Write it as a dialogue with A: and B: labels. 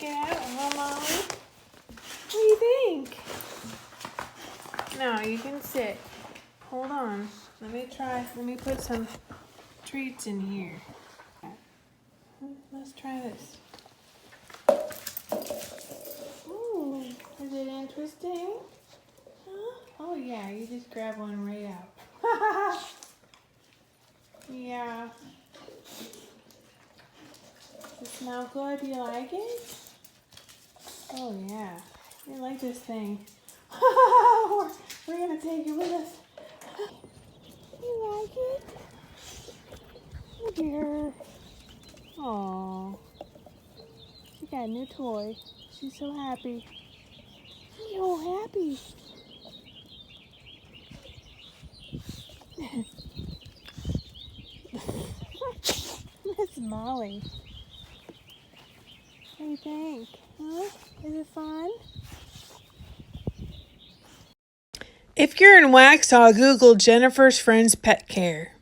A: it out, huh, Molly? What do you think? No, you can sit. Hold on. Let me put some treats in here. Let's try this. Ooh, is it interesting? Huh? Oh yeah, you just grab one right out. Yeah. Does it smell good? Do you like it? Oh yeah. I like this thing. We're gonna take it with us. You like it? Oh dear. Aww. She got a new toy. She's so happy. She's so happy. That's Molly. What do you think? Huh? Is it fun? If you're in Waxhaw, Google Jennifer's Friends Pet Care.